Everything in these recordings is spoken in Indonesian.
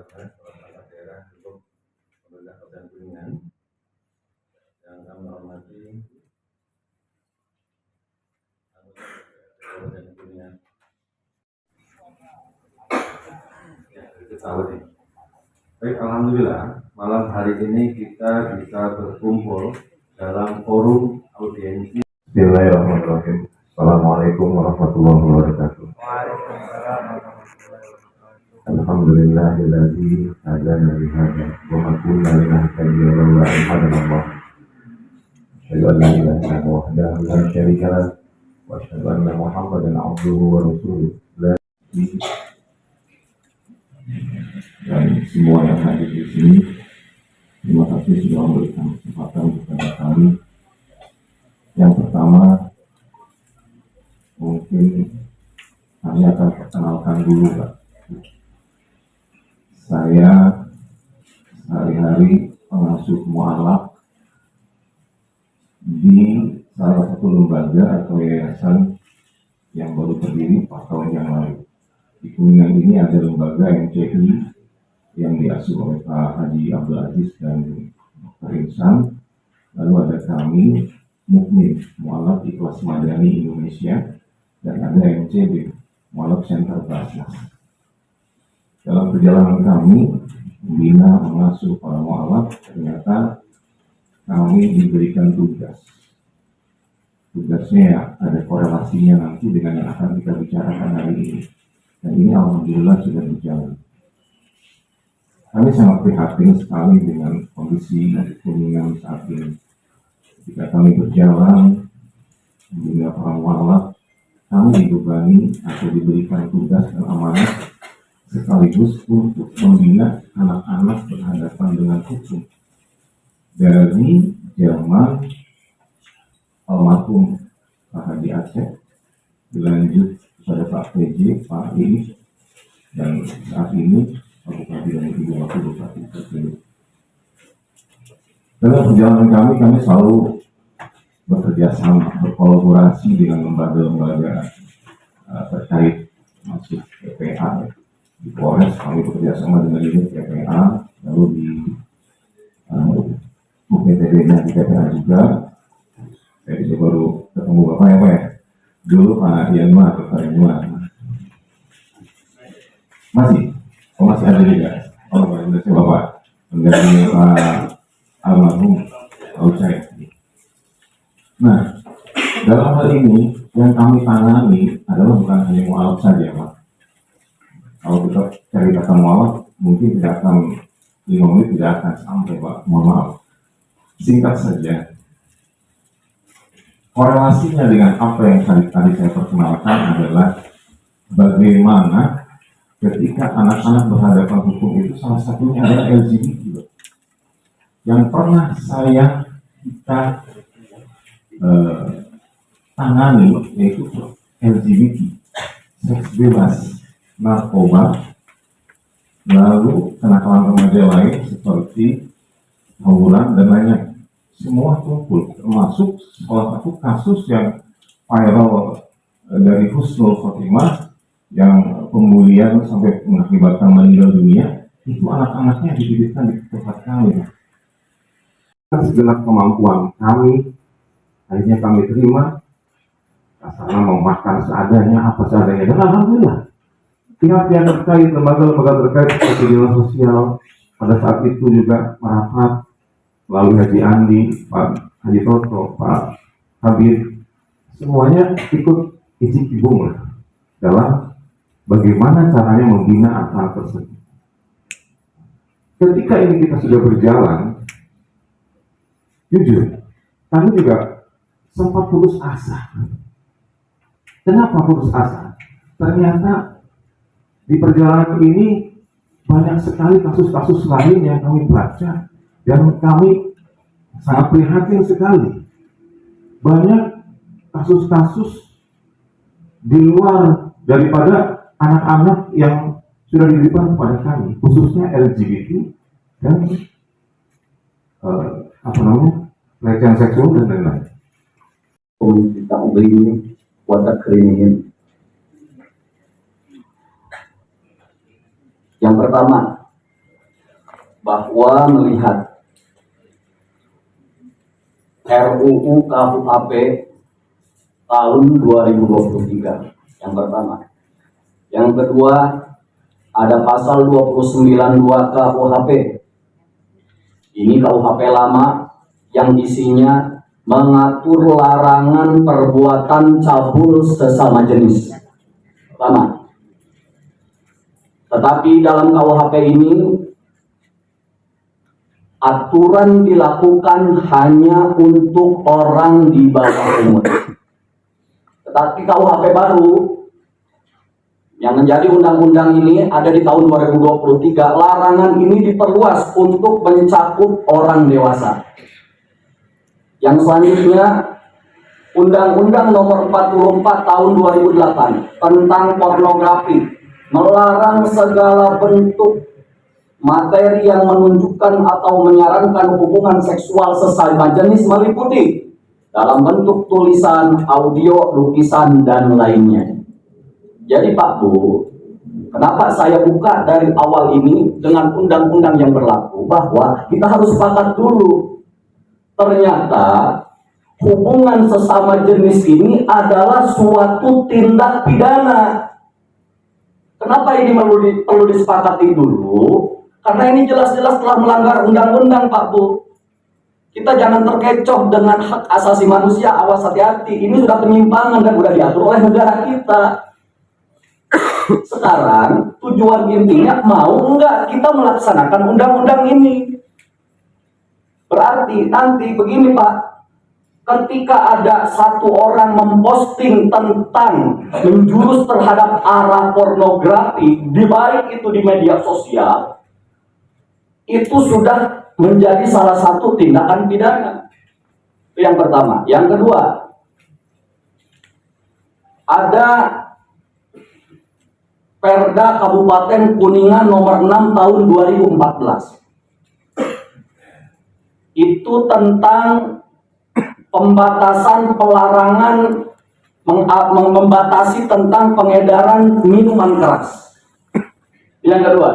Warga perangkat daerah untuk pemerintah Kabupaten Kuningan yang kami hormati anggota Kabupaten Kuningan. Baik, alhamdulillah malam hari ini kita bisa berkumpul dalam forum audiensi. Bismillahirrahmanirrahim. Assalamualaikum warahmatullahi wabarakatuh. Alhamdulillahilladzi hadana li hadza wa ma kunna linahtadiya laula an hadana Allah. Asyhadu an la ilaha illallah wahdahu la syarika lah wa asyhadu anna Muhammadan abduhu wa rasuluh. Dan semua yang hadir di sini, terima kasih sudah memberikan kesempatan kepada kami. Yang pertama, mungkin kami akan perkenalkan dulu, Pak. Saya sehari-hari pengasuh mualaf di salah satu lembaga atau yayasan yang baru berdiri 4 tahun yang lalu. Di Kuningan ini ada lembaga MCI yang diasuh oleh Pak Haji Abdul Aziz dan Dr. Insan. Lalu ada kami Mukmin Mualaf Ikhlas Madani Indonesia, dan ada MCB Mualaf Center Basnas. Dalam perjalanan kami membina mengasuh para mualaf, ternyata kami diberikan tugas. Tugasnya ada korelasinya nanti dengan yang akan kita bicarakan hari ini. Dan ini alhamdulillah sudah berjalan. Kami sangat prihatin sekali dengan kondisi Kuningan saat ini. Ketika kami berjalan membina para mualaf, kami dibebani atau diberikan tugas dan amanah sekaligus untuk membina anak-anak berhadapan dengan hukum. Dari zaman almarhum Pak Haji Aceh, dilanjut pada Pak PJ, Pak Iis, dan saat ini Pak Bupati dan Ibu Wakil Bupati terpilih. Dalam perjalanan kami selalu bekerja sama, berkolaborasi dengan lembaga-lembaga terkait, masuk PPA. Di Polres kami bekerja sama dengan unit PPA, lalu di UPTB-nya di PPA juga. Saya juga baru ketemu Bapak ya Pak ya. Dulu Pak Yanmar, Pak Yanmar. Masih ada juga. Pak Indonesia Bapak. Mengganti Pak almarhum Aucai. Nah, dalam hal ini yang kami tangani adalah bukan hanya mualaf saja Pak. Kalau kita cari kata mualaf, mungkin tidak akan 5 menit tidak akan sampai Pak. Mohon maaf. Singkat saja. Korelasinya dengan apa yang tadi saya perkenalkan adalah bagaimana ketika anak-anak berhadapan hukum itu salah satunya adalah LGBT. Yang pernah kita tangani yaitu LGBT, seks bebas, narkoba, lalu kenakalan remaja lain seperti tawuran dan lain-lain. Semua kumpul, termasuk salah satu kasus yang viral dari Husnul Khotimah yang pembulian sampai mengakibatkan meninggal dunia, itu anak-anaknya dititipkan di tempat kami. Segenap kemampuan kami, akhirnya kami terima, karena mau makan seadanya, apa seadanya, dan alhamdulillah pihak-pihak terkait, lembaga-lembaga terkait seperti dinas sosial pada saat itu juga merapat melalui Haji Andi, Pak Haji Toto, Pak Habib, semuanya ikut ijik-ibung dalam bagaimana caranya membina anak tersebut. Ketika ini kita sudah berjalan, jujur, kami juga sempat putus asa. Kenapa putus asa? Ternyata di perjalanan ini banyak sekali kasus-kasus lain yang kami baca dan kami sangat prihatin sekali. Banyak kasus-kasus di luar daripada anak-anak yang sudah dititipkan kepada kami, khususnya LGBT dan pelecehan seksual dan lain-lain. Kita beli wadah keringin. Yang pertama, bahwa melihat RUU KUHP tahun 2023 yang pertama. Yang kedua, ada pasal 292 KUHP. Ini KUHP lama yang isinya mengatur larangan perbuatan cabul sesama jenis. Pertama. Tetapi dalam KUHP ini aturan dilakukan hanya untuk orang di bawah umur. Tetapi KUHP baru yang menjadi undang-undang ini ada di tahun 2023, larangan ini diperluas untuk mencakup orang dewasa. Yang selanjutnya, Undang-Undang Nomor 44 Tahun 2008 tentang pornografi melarang segala bentuk materi yang menunjukkan atau menyarankan hubungan seksual sesama jenis meliputi dalam bentuk tulisan, audio, lukisan, dan lainnya. Jadi Pak Bu, kenapa saya buka dari awal ini dengan undang-undang yang berlaku bahwa kita harus sepakat dulu. Ternyata hubungan sesama jenis ini adalah suatu tindak pidana. Kenapa ini perlu disepakati dulu? Karena ini jelas-jelas telah melanggar undang-undang, Pak Bu. Kita jangan terkecoh dengan hak asasi manusia. Awas, hati-hati. Ini sudah penyimpangan dan sudah diatur oleh negara kita. Sekarang tujuan intinya mau enggak kita melaksanakan undang-undang ini. Berarti nanti begini Pak, ketika ada satu orang memposting tentang menjurus terhadap arah pornografi, baik itu di media sosial, itu sudah menjadi salah satu tindakan pidana. Itu yang pertama. Yang kedua, ada Perda Kabupaten Kuningan nomor 6 tahun 2014. Itu tentang pembatasan pelarangan membatasi tentang pengedaran minuman keras. Yang kedua,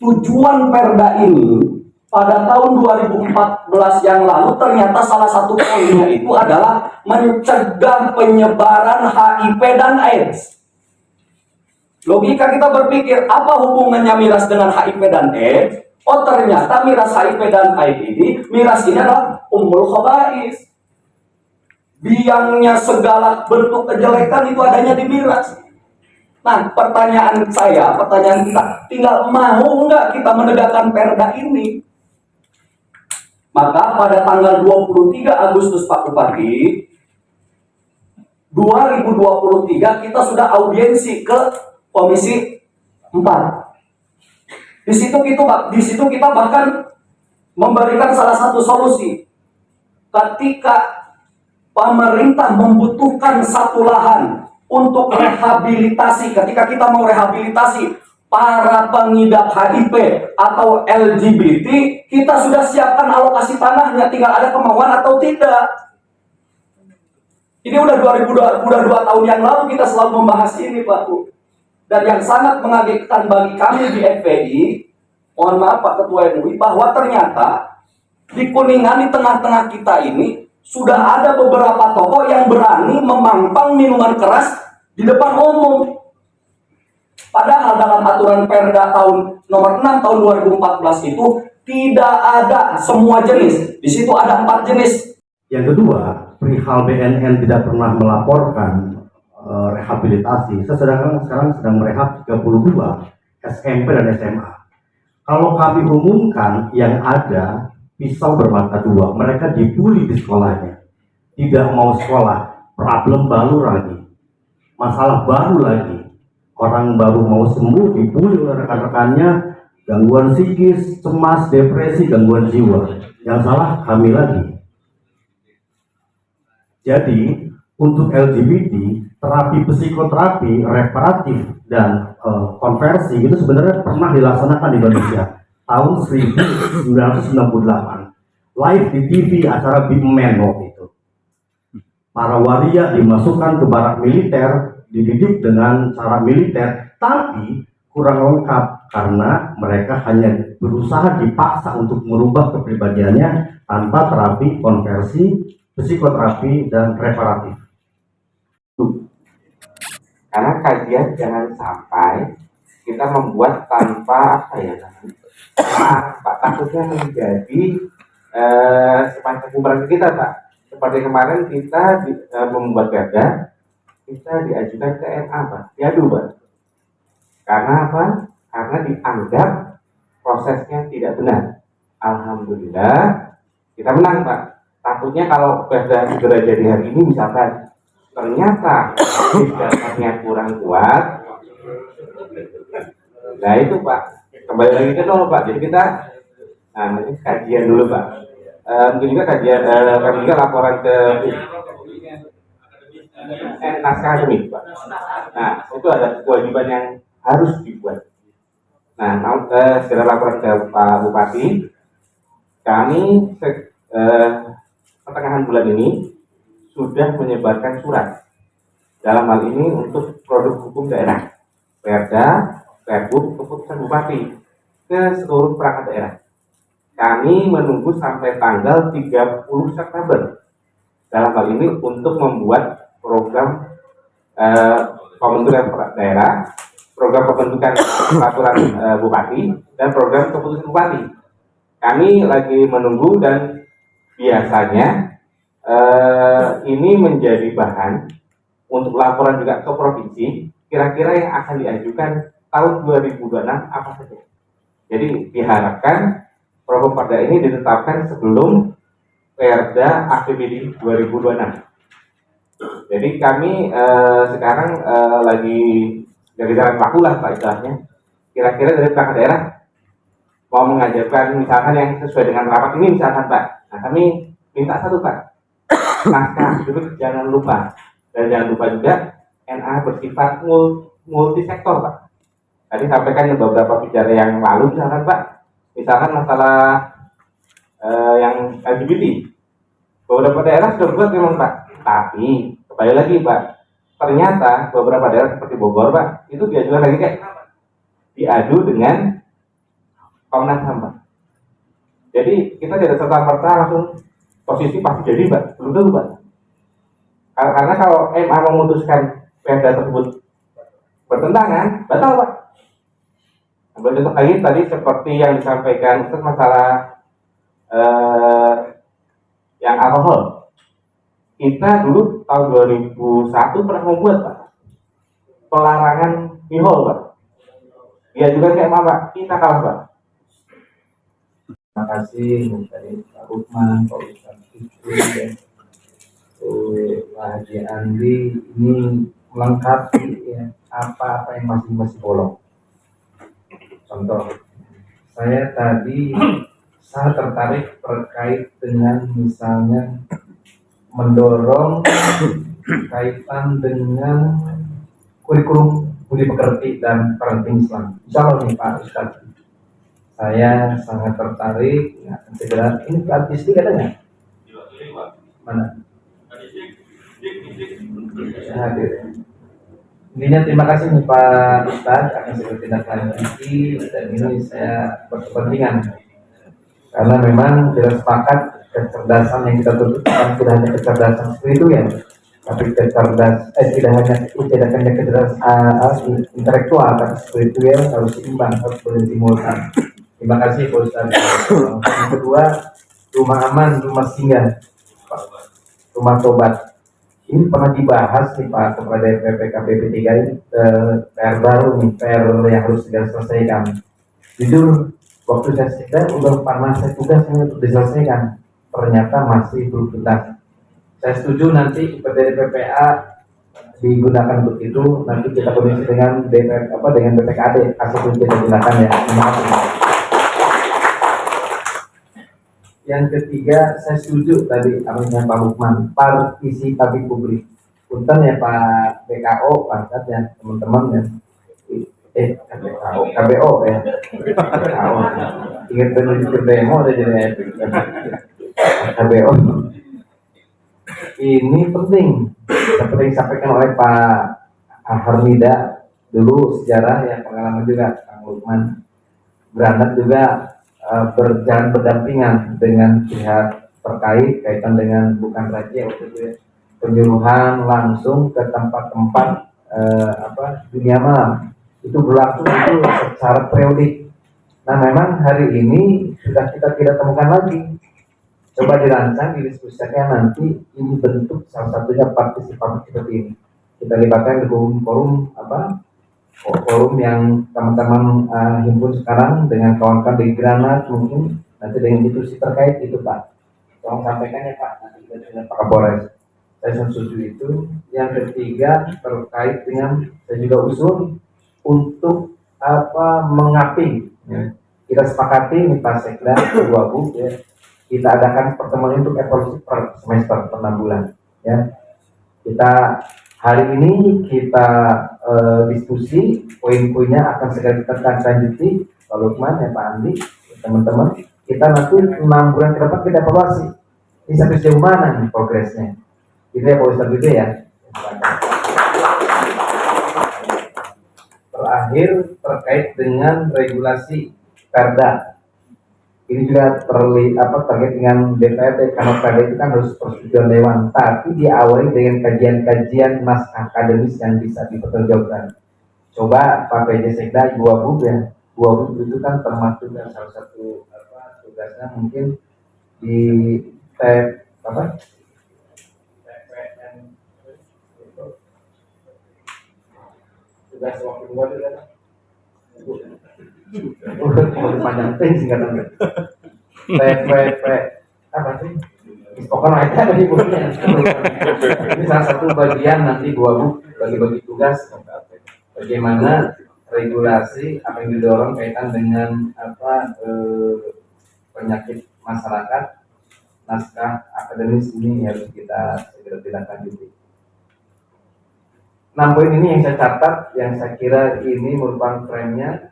tujuan Perda ini pada tahun 2014 yang lalu ternyata salah satu poinnya itu adalah mencegah penyebaran HIV dan AIDS. Logika kita berpikir, apa hubungannya miras dengan HIV dan AIDS? Oh, ternyata miras HIV dan AIDS ini, miras ini adalah ummul khaba'is. Biangnya segala bentuk kejelekan itu adanya di miras. Nah, pertanyaan kita, tinggal mau nggak kita menegakkan Perda ini? Maka pada tanggal 23 Agustus Pak Bupati 2023 kita sudah audiensi ke Komisi 4. Di situ kita bahkan memberikan salah satu solusi. Ketika pemerintah membutuhkan satu lahan untuk rehabilitasi, ketika kita mau rehabilitasi para pengidap HIV atau LGBT, kita sudah siapkan alokasi tanahnya, tinggal ada kemauan atau tidak. Ini udah 2 tahun yang lalu kita selalu membahas ini, Pak Bu. Dan yang sangat mengagetkan bagi kami di FPI, mohon maaf Pak Ketua MUI, bahwa ternyata di Kuningan, di tengah-tengah kita ini, sudah ada beberapa toko yang berani memampang minuman keras di depan umum. Padahal dalam aturan Perda tahun nomor 6 tahun 2014 itu tidak ada semua jenis. Di situ ada 4 jenis. Yang kedua, perihal BNN tidak pernah melaporkan rehabilitasi. Sekarang sedang merehab 32 SMP dan SMA. Kalau kami umumkan yang ada pisau bermata dua, mereka dibully di sekolahnya, tidak mau sekolah, problem baru lagi, masalah baru lagi. Orang baru mau sembuh dibully oleh rekan-rekannya, gangguan psikis, cemas, depresi, gangguan jiwa. Yang salah kami lagi. Jadi untuk LGBT, terapi psikoterapi, reparatif, dan konversi itu sebenarnya pernah dilaksanakan di Indonesia tahun 1998. Live di TV acara Big Man waktu itu. Para waria dimasukkan ke barak militer, dididik dengan cara militer, tapi kurang lengkap karena mereka hanya berusaha dipaksa untuk merubah kepribadiannya tanpa terapi konversi, psikoterapi, dan reparatif. Karena kajian jangan sampai kita membuat tanpa apa ya, Pak, takutnya menjadi semacam bumerang kita, Pak. Seperti kemarin kita membuat perda, kita diajukan ke MA, Pak, diadu, Pak. Karena apa? Karena dianggap prosesnya tidak benar. Alhamdulillah kita menang, Pak. Takutnya kalau perda segera jadi hari ini misalkan ternyata dasarnya kurang kuat, nah itu Pak, kembali lagi ke nol, Pak. Jadi kita ini kajian dulu, Pak. Mungkin juga kajian kami juga laporan ke naskah akademik, Pak. Nah itu ada kewajiban yang harus dibuat. Nah segera laporan ke Pak Bupati. Kami pertengahan bulan ini sudah menyebarkan surat dalam hal ini untuk produk hukum daerah, perda, perbuk, keputusan bupati ke seluruh perangkat daerah. Kami menunggu sampai tanggal 30 September dalam hal ini untuk membuat program pembentukan daerah, program pembentukan peraturan bupati, dan program keputusan bupati. Kami lagi menunggu dan biasanya ini menjadi bahan untuk laporan juga ke provinsi, kira-kira yang akan diajukan tahun 2026 apa saja. Jadi diharapkan program perda ini ditetapkan sebelum Perda APBD 2026. Jadi kami sekarang lagi dari jalan waktu lah, Pak, istilahnya. Kira-kira dari perangkat daerah mau mengajarkan misalkan yang sesuai dengan rapat ini misalkan, Pak. Nah kami minta satu, Pak, naskah dulu jangan lupa, dan jangan lupa juga NA bersifat multisektor, Pak. Tadi sampaikan beberapa bicara yang lalu misalkan, Pak, misalkan masalah yang LGBT, beberapa daerah sudah buat memang, Pak, tapi kembali lagi, Pak, ternyata beberapa daerah seperti Bogor, Pak, itu diajukan lagi kayak diadu dengan Komnas HAM, Pak. Jadi kita tidak serta-merta langsung posisi pasti jadi, Pak, belum tentu, Pak. Karena kalau MA memutuskan perda tersebut bertentangan, batal, Pak. Ambil contoh lagi tadi seperti yang disampaikan untuk masalah yang alkohol. Kita dulu tahun 2001 pernah membuat, Pak, pelarangan mihol, Pak. Dia juga kayak Pak, kita kalah, Pak. Terima kasih dari Pak Bukman, Pak Ustadz Fikri, Pak Haji Andi. Ini melengkapi ya, apa-apa yang masih bolong. Contoh, saya tadi sangat tertarik terkait dengan misalnya mendorong kaitan dengan kurikulum budi pekerti dan parenting Islam. Insya Allah nih Pak Ustadz, saya sangat tertarik. Ya, segera ini artistik katanya mana? Saya hadir. Intinya terima kasih nih Pak Ustadz akan segera tindak lanjuti, dan ini saya berkepentingan karena memang tidak sepakat kecerdasan yang kita tuntutkan tidak hanya kecerdasan spiritual, tapi tidak hanya kecerdasan intelektual, tapi spiritual harus seimbang, harus bersimultan. Terima kasih Pak Ustadz. Yang kedua, rumah aman, rumah singgah, rumah tobat. Ini pernah dibahas nih Pak kepada PPKBP 3 ini, PR baru nih, PR yang harus segera selesaikan. Jujur, waktu saya sedang udah panas saya tugasnya untuk diselesaikan, ternyata masih belum tuntas. Saya setuju nanti dari PPA digunakan untuk itu, nanti kita koordinasi dengan dengan BPKAD, kasih kunci dan tindakan ya. Terima kasih. Yang ketiga, saya setuju tadi aminnya Pak Bukman, partisipasi publik. Punten ya Pak BKO, Pak Ustadz ya, teman-teman ya. KBO ya. KBO. Ingat benar demo udah jadi epic. KBO. Ini penting, seperti disampaikan oleh Pak Harmida dulu sejarah yang pengalaman juga Kang Lukman Granat juga berjalan berdampingan dengan pihak terkait kaitan dengan bukan saja waktu itu ya, penyuluhan langsung ke tempat-tempat dunia malam itu berlangsung itu secara periodik. Nah memang hari ini sudah kita tidak temukan lagi. Coba dirancang, didiskusikan nanti ini bentuk salah satunya partisipatif seperti ini. Kita libatkan di forum forum yang teman-teman himpun sekarang dengan kawan-kawan di Granat mungkin nanti dengan institusi terkait itu Pak. Tolong sampaikan ya Pak nanti dengan Pak Kapolres. Saya setuju itu. Yang ketiga terkait dengan saya juga usul untuk mengaping. Ya. Kita sepakati nih Pak Sekda dua bu ya. Kita adakan pertemuan untuk evaluasi per semester per 6 bulan. Ya. Kita hari ini kita diskusi poin-poinnya akan segera kita lanjuti Pak Lukman ya Pak Andi teman-teman. Kita nanti 6 bulan ke depan kita evaluasi. Ini sampai sejauh mana nih progresnya? Itu ya Pak Ustadz gitu ya. Terakhir terkait dengan regulasi Perda. Ini juga terkait dengan DPRD karena Perda itu kan harus persetujuan Dewan, tapi diawali dengan kajian-kajian naskah akademis yang bisa dipertanggungjawabkan. Coba Pak PJ Sekda dua buku itu kan termasuk salah satu tugasnya mungkin di tugas waktu dua itu kan panjang singkatan apa sih pokoknya itu ada di bukunya. Ini salah satu bagian nanti dua buku bagi-bagi tugas bagaimana regulasi apa yang didorong kaitan dengan penyakit masyarakat naskah akademis ini harus kita segera tindak-lanjuti. 6 poin ini yang saya catat, yang saya kira ini merupakan frame-nya.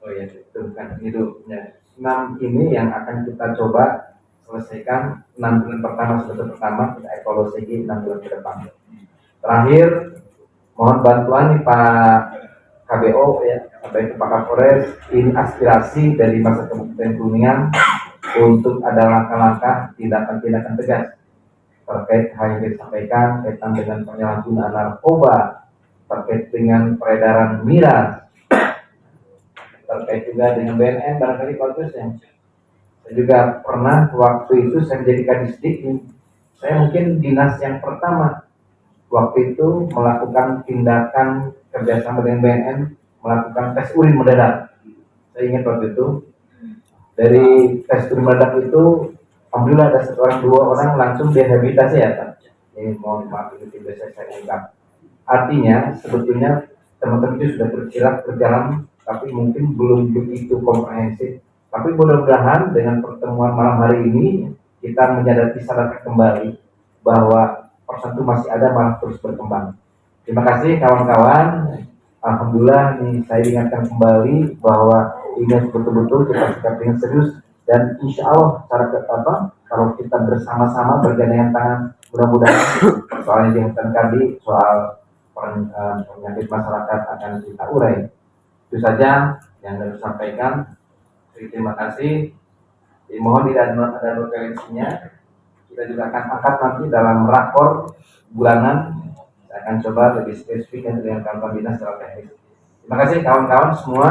Oh ya, itu kan hidupnya. 6 ini yang akan kita coba selesaikan 6 bulan pertama, semester pertama, kita evaluasi 6 bulan ke depan. Terakhir, mohon bantuan nih Pak KBO ya, sampai ke Pak Kapolres, ini aspirasi dari masa Kabupaten Kuningan untuk ada langkah-langkah tindakan-tindakan tegas terkait hal yang disampaikan kaitan dengan penyalahgunaan narkoba, terkait dengan peredaran miras, terkait juga dengan BNN barangkali bagusnya. Saya juga pernah waktu itu saya menjadi kadisdik, saya mungkin dinas yang pertama waktu itu melakukan tindakan kerjasama dengan BNN melakukan tes urin mendadak. Saya ingat waktu itu dari tes urin mendadak itu alhamdulillah ada 2 orang langsung direhabilitasi ya Pak. Ini mohon maaf ini tidak saya ungkap. Artinya sebetulnya teman-teman itu sudah berjalan tapi mungkin belum begitu komprehensif. Tapi mudah-mudahan dengan pertemuan malam hari ini kita sadarkan kembali bahwa persen itu masih ada malah terus berkembang. Terima kasih kawan-kawan. Alhamdulillah ini saya ingatkan kembali bahwa ini betul-betul kita sikap dengan serius. Dan insya Allah kalau kita bersama-sama bergandengan tangan mudah-mudahan soal yang diingatkan tadi soal penyakit masyarakat akan kita urai. Itu saja yang saya sampaikan. Terima kasih. Mohon tidak ada referensinya. Kita juga akan angkat nanti dalam rakor bulanan. Saya akan coba lebih spesifik dengan kawan-kawan dinas secara teknis. Terima kasih kawan-kawan semua.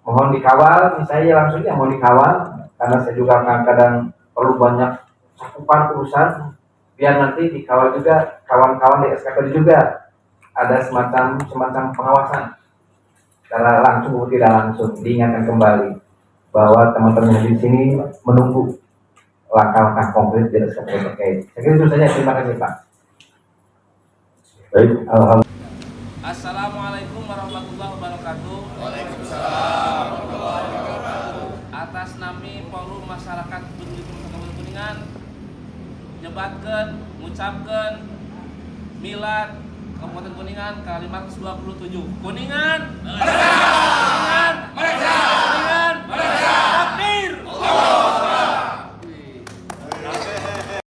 Mohon dikawal, saya langsung ya mohon dikawal. Karena saya juga kadang perlu banyak cakupan urusan biar nanti dikawal juga kawan-kawan di SKPD juga ada semacam pengawasan secara langsung atau tidak langsung. Diingatkan kembali bahwa teman-teman di sini menunggu langkah-langkah konkret dari SKPD terkait. Saya kira itu saja. Terima kasih Pak. Baik, alhamdulillah. Assalamualaikum warahmatullahi wabarakatuh. Waalaikumsalam warahmatullahi wabarakatuh. Atas nami Forum Masyarakat Kabupaten Kuningan nyebatkeun ngucapkeun milad Kabupaten Kuningan ke 527. Kuningan